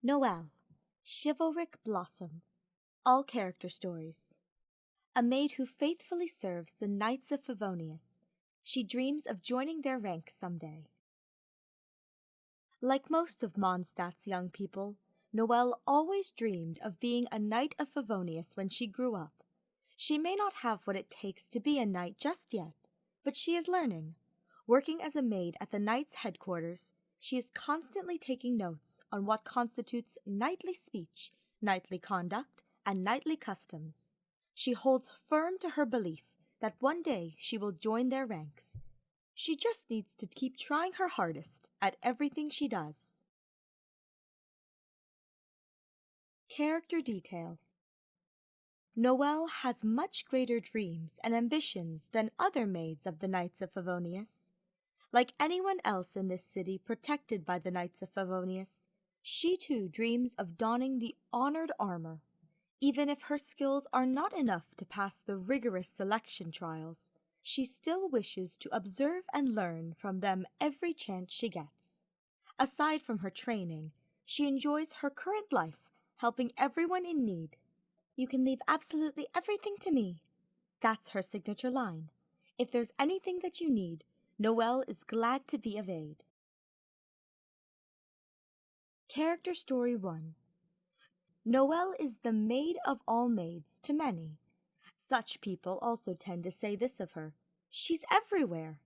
Noelle, Chivalric Blossom. All character stories. A maid who faithfully serves the Knights of Favonius. She dreams of joining their ranks someday. Like most of Mondstadt's young people, Noelle always dreamed of being a Knight of Favonius when she grew up. She may not have what it takes to be a knight just yet, but she is learning. Working as a maid at the Knights' headquarters, she is constantly taking notes on what constitutes knightly speech, knightly conduct, and knightly customs. She holds firm to her belief that one day she will join their ranks. She just needs to keep trying her hardest at everything she does. Character details. Noelle has much greater dreams and ambitions than other maids of the Knights of Favonius. Like anyone else in this city protected by the Knights of Favonius, she too dreams of donning the honored armor. Even if her skills are not enough to pass the rigorous selection trials, she still wishes to observe and learn from them every chance she gets. Aside from her training, she enjoys her current life, helping everyone in need. "You can leave absolutely everything to me." That's her signature line. If there's anything that you need, Noelle is glad to be of aid. Character Story 1. Noelle is the maid of all maids to many. Such people also tend to say this of her: she's everywhere.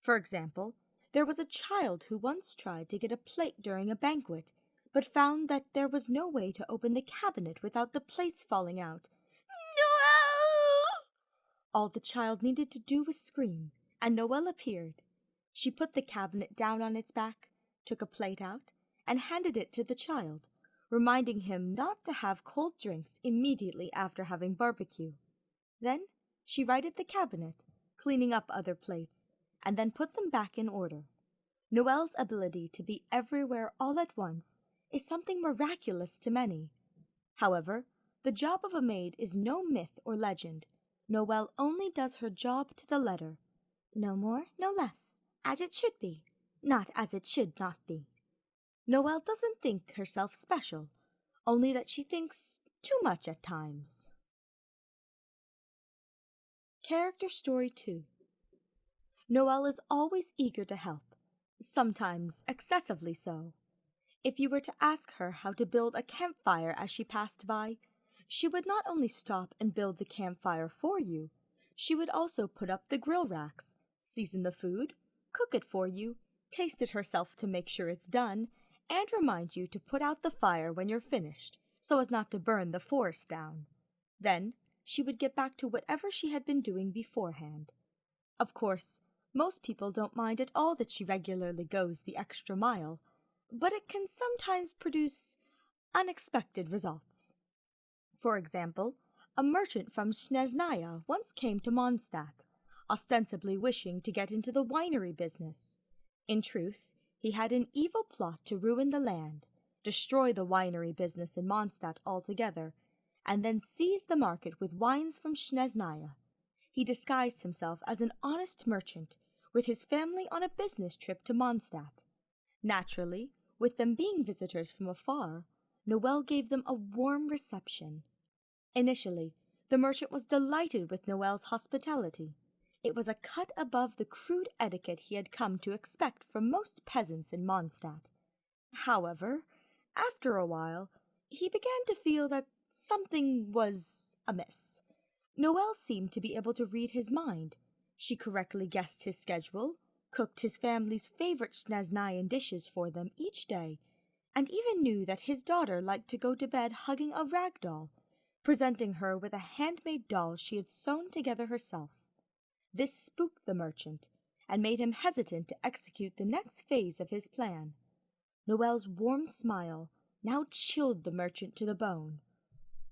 For example, there was a child who once tried to get a plate during a banquet, but found that there was no way to open the cabinet without the plates falling out. "Noelle!" All the child needed to do was scream, and Noelle appeared. She put the cabinet down on its back, took a plate out, and handed it to the child, reminding him not to have cold drinks immediately after having barbecue. Then she righted the cabinet, cleaning up other plates, and then put them back in order. Noelle's ability to be everywhere all at once is something miraculous to many. However, the job of a maid is no myth or legend. Noelle only does her job to the letter. No more, no less, as it should be, not as it should not be. Noelle doesn't think herself special, only that she thinks too much at times. Character Story 2. Noelle is always eager to help, sometimes excessively so. If you were to ask her how to build a campfire as she passed by, she would not only stop and build the campfire for you, she would also put up the grill racks, season the food, cook it for you, taste it herself to make sure it's done, and remind you to put out the fire when you're finished, so as not to burn the forest down. Then she would get back to whatever she had been doing beforehand. Of course, most people don't mind at all that she regularly goes the extra mile, but it can sometimes produce unexpected results. For example, a merchant from Snezhnaya once came to Mondstadt, ostensibly wishing to get into the winery business. In truth, he had an evil plot to ruin the land, destroy the winery business in Mondstadt altogether, and then seize the market with wines from Snezhnaya. He disguised himself as an honest merchant, with his family on a business trip to Mondstadt. Naturally, with them being visitors from afar, Noelle gave them a warm reception. Initially, the merchant was delighted with Noelle's hospitality. It was a cut above the crude etiquette he had come to expect from most peasants in Mondstadt. However, after a while, he began to feel that something was amiss. Noelle seemed to be able to read his mind. She correctly guessed his schedule, cooked his family's favorite Snezhnayan dishes for them each day, and even knew that his daughter liked to go to bed hugging a rag doll, presenting her with a handmade doll she had sewn together herself. This spooked the merchant, and made him hesitant to execute the next phase of his plan. Noelle's warm smile now chilled the merchant to the bone.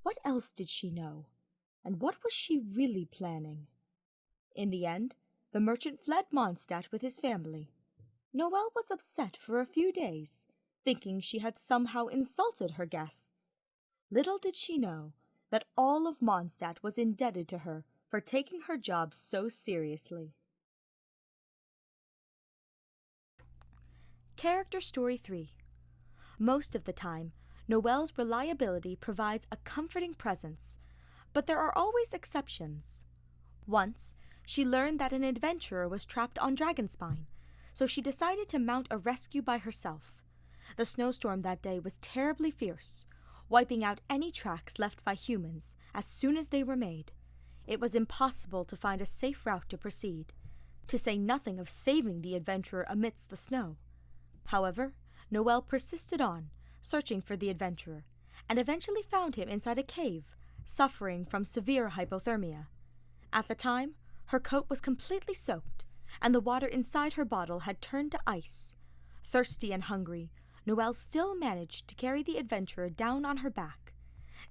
What else did she know? And what was she really planning? In the end, the merchant fled Mondstadt with his family. Noelle was upset for a few days, thinking she had somehow insulted her guests. Little did she know that all of Mondstadt was indebted to her for taking her job so seriously. Character Story 3. Most of the time, Noelle's reliability provides a comforting presence, but there are always exceptions. Once, she learned that an adventurer was trapped on Dragonspine, so she decided to mount a rescue by herself. The snowstorm that day was terribly fierce, wiping out any tracks left by humans as soon as they were made. It was impossible to find a safe route to proceed, to say nothing of saving the adventurer amidst the snow. However, Noelle persisted on, searching for the adventurer, and eventually found him inside a cave, suffering from severe hypothermia. At the time, her coat was completely soaked, and the water inside her bottle had turned to ice. Thirsty and hungry, Noelle still managed to carry the adventurer down on her back.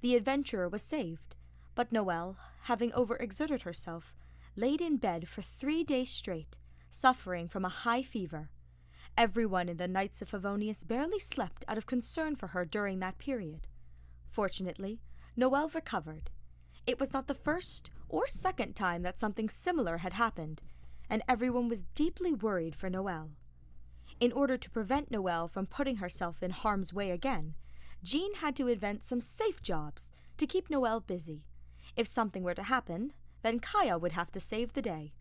The adventurer was saved, but Noelle, having overexerted herself, laid in bed for 3 days straight, suffering from a high fever. Everyone in the Knights of Favonius barely slept out of concern for her during that period. Fortunately, Noelle recovered. It was not the first or second time that something similar had happened, and everyone was deeply worried for Noelle. In order to prevent Noelle from putting herself in harm's way again, Jean had to invent some safe jobs to keep Noelle busy. If something were to happen, then Kaeya would have to save the day.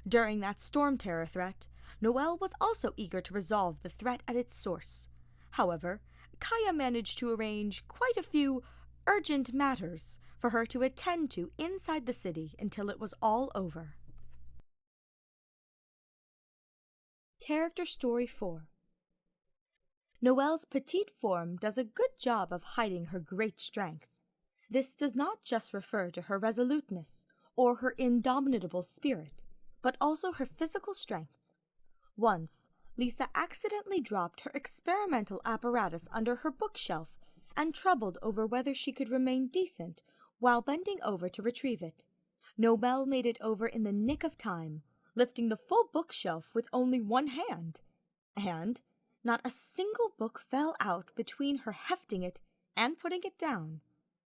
During that storm terror threat, Noelle was also eager to resolve the threat at its source. However, Kaeya managed to arrange quite a few urgent matters for her to attend to inside the city until it was all over. Character Story 4. Noelle's petite form does a good job of hiding her great strength. This does not just refer to her resoluteness or her indomitable spirit, but also her physical strength. Once, Lisa accidentally dropped her experimental apparatus under her bookshelf and troubled over whether she could remain decent while bending over to retrieve it. Noelle made it over in the nick of time, lifting the full bookshelf with only one hand. And not a single book fell out between her hefting it and putting it down.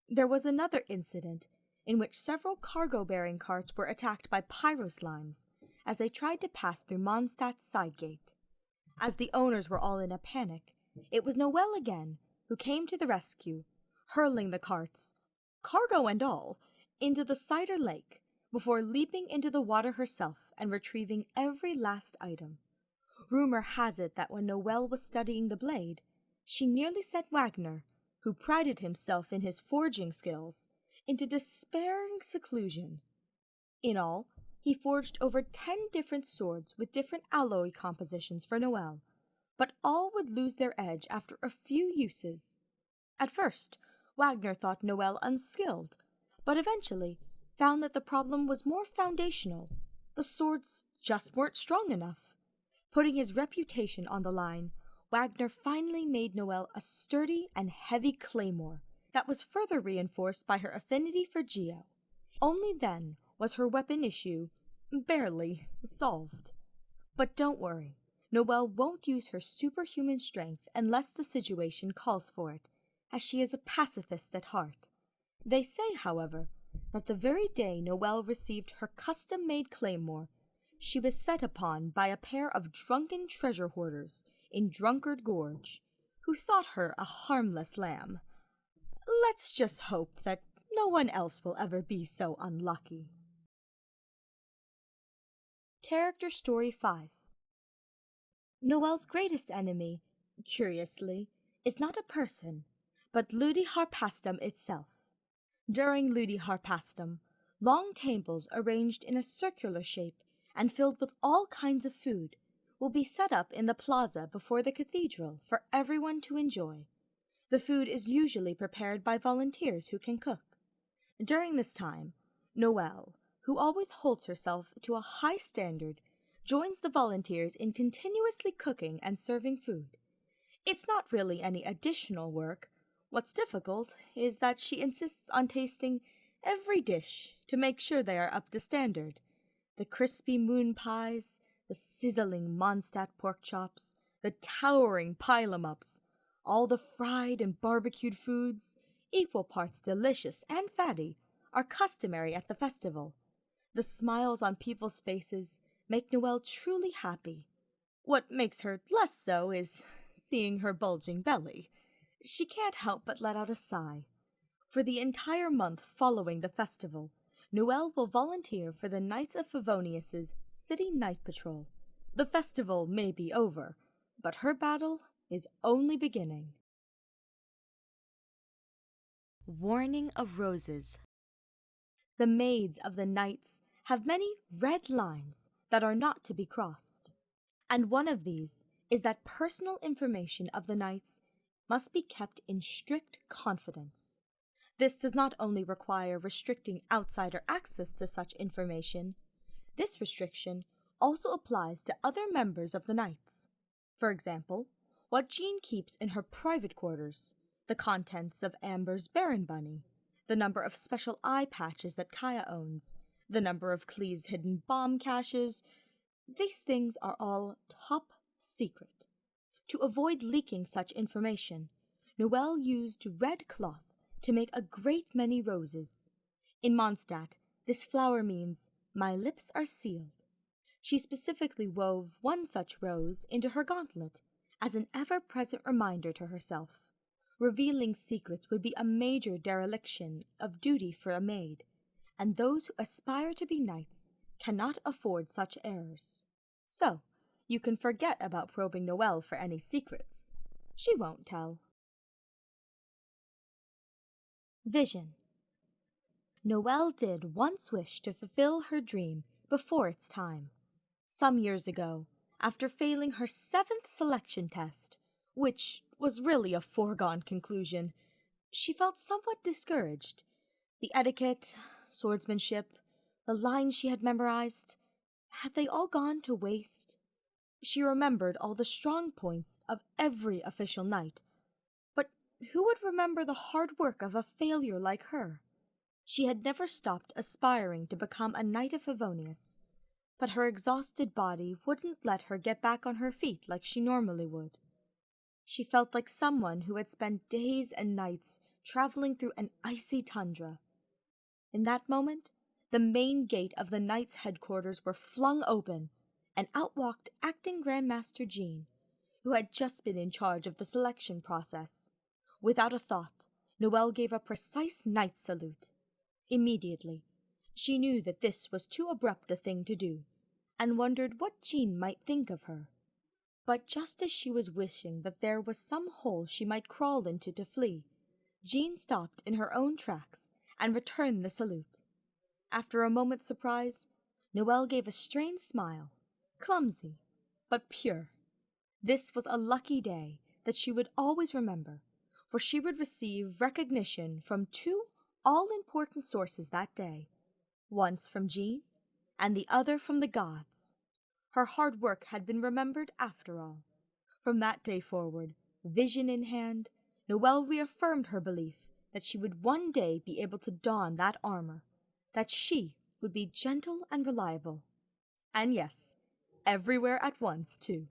There was another incident in which several cargo-bearing carts were attacked by pyroslimes as they tried to pass through Mondstadt's side gate. As the owners were all in a panic, it was Noelle again who came to the rescue, hurling the carts, cargo and all, into the cider lake before leaping into the water herself and retrieving every last item. Rumor has it that when Noelle was studying the blade, she nearly sent Wagner, who prided himself in his forging skills, into despairing seclusion. In all, he forged over 10 different swords with different alloy compositions for Noelle, but all would lose their edge after a few uses. At first, Wagner thought Noelle unskilled, but eventually found that the problem was more foundational. The swords just weren't strong enough. Putting his reputation on the line, Wagner finally made Noelle a sturdy and heavy claymore that was further reinforced by her affinity for Geo. Only then was her weapon issue barely solved. But don't worry, Noelle won't use her superhuman strength unless the situation calls for it, as she is a pacifist at heart. They say, however, that the very day Noelle received her custom-made claymore, she was set upon by a pair of drunken treasure hoarders in Drunkard Gorge, who thought her a harmless lamb. Let's just hope that no one else will ever be so unlucky. Character Story 5. Noelle's greatest enemy, curiously, is not a person, but Ludi Harpastum itself. During Ludi Harpastum, long tables arranged in a circular shape and filled with all kinds of food will be set up in the plaza before the cathedral for everyone to enjoy. The food is usually prepared by volunteers who can cook. During this time, Noelle, who always holds herself to a high standard, joins the volunteers in continuously cooking and serving food. It's not really any additional work. What's difficult is that she insists on tasting every dish to make sure they are up to standard. The crispy moon pies, the sizzling Mondstadt pork chops, the towering pile-em-ups, all the fried and barbecued foods, equal parts delicious and fatty, are customary at the festival. The smiles on people's faces make Noelle truly happy. What makes her less so is seeing her bulging belly. She can't help but let out a sigh. For the entire month following the festival, Noelle will volunteer for the Knights of Favonius's City Night Patrol. The festival may be over, but her battle is only beginning. Warning of Roses. The maids of the knights have many red lines that are not to be crossed, and one of these is that personal information of the knights must be kept in strict confidence. This does not only require restricting outsider access to such information, this restriction also applies to other members of the knights. For example, what Jean keeps in her private quarters, the contents of Amber's Baron Bunny, the number of special eye patches that Kaeya owns, the number of Klee's hidden bomb caches. These things are all top secret. To avoid leaking such information, Noelle used red cloth to make a great many roses. In Mondstadt, this flower means, "My lips are sealed." She specifically wove one such rose into her gauntlet as an ever-present reminder to herself. Revealing secrets would be a major dereliction of duty for a maid, and those who aspire to be knights cannot afford such errors. So, you can forget about probing Noelle for any secrets. She won't tell. Vision. Noelle did once wish to fulfill her dream before its time. Some years ago, after failing her 7th selection test, which was really a foregone conclusion, she felt somewhat discouraged. The etiquette, swordsmanship, the lines she had memorized, had they all gone to waste? She remembered all the strong points of every official knight, but who would remember the hard work of a failure like her? She had never stopped aspiring to become a Knight of Favonius, but her exhausted body wouldn't let her get back on her feet like she normally would. She felt like someone who had spent days and nights traveling through an icy tundra. In that moment, the main gate of the Knights' headquarters were flung open, and out walked acting Grandmaster Jean, who had just been in charge of the selection process. Without a thought, Noelle gave a precise knight salute. Immediately, she knew that this was too abrupt a thing to do, and wondered what Jean might think of her. But just as she was wishing that there was some hole she might crawl into to flee, Jean stopped in her own tracks and returned the salute. After a moment's surprise, Noelle gave a strained smile, clumsy, but pure. This was a lucky day that she would always remember, for she would receive recognition from 2 all-important sources that day, once from Jean, and the other from the gods. Her hard work had been remembered after all. From that day forward, vision in hand, Noelle reaffirmed her belief that she would one day be able to don that armor, that she would be gentle and reliable. And yes, everywhere at once, too.